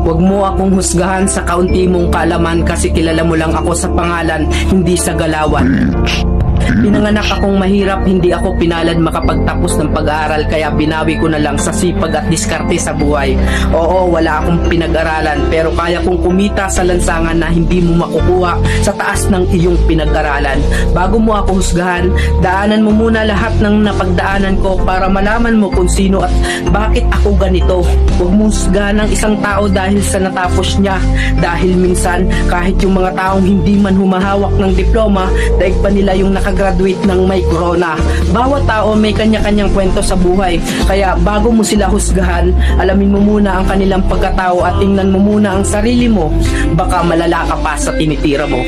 Huwag mo akong husgahan sa kaunti mong kaalaman kasi kilala mo lang ako sa pangalan, hindi sa galawan. Pinanganak akong mahirap, hindi ako pinalad makapagtapos ng pag-aaral kaya binawi ko na lang sa sipag at diskarte sa buhay. Oo, wala akong pinag-aralan pero kaya kong kumita sa lansangan na hindi mo makukuha sa taas ng iyong pinag-aralan. Bago mo ako husgahan, daanan mo muna lahat ng napagdaanan ko para malaman mo kung sino at bakit ako ganito. Huwag mo husgahan ng isang tao dahil sa natapos niya. Dahil minsan, kahit yung mga taong hindi man humahawak ng diploma, daig pa nila yung nakagraduate ng may corona. Bawat tao may kanya-kanyang kwento sa buhay. Kaya bago mo sila husgahan, alamin mo muna ang kanilang pagkatao at tingnan mo muna ang sarili mo. Baka malala ka pa sa tinitira mo.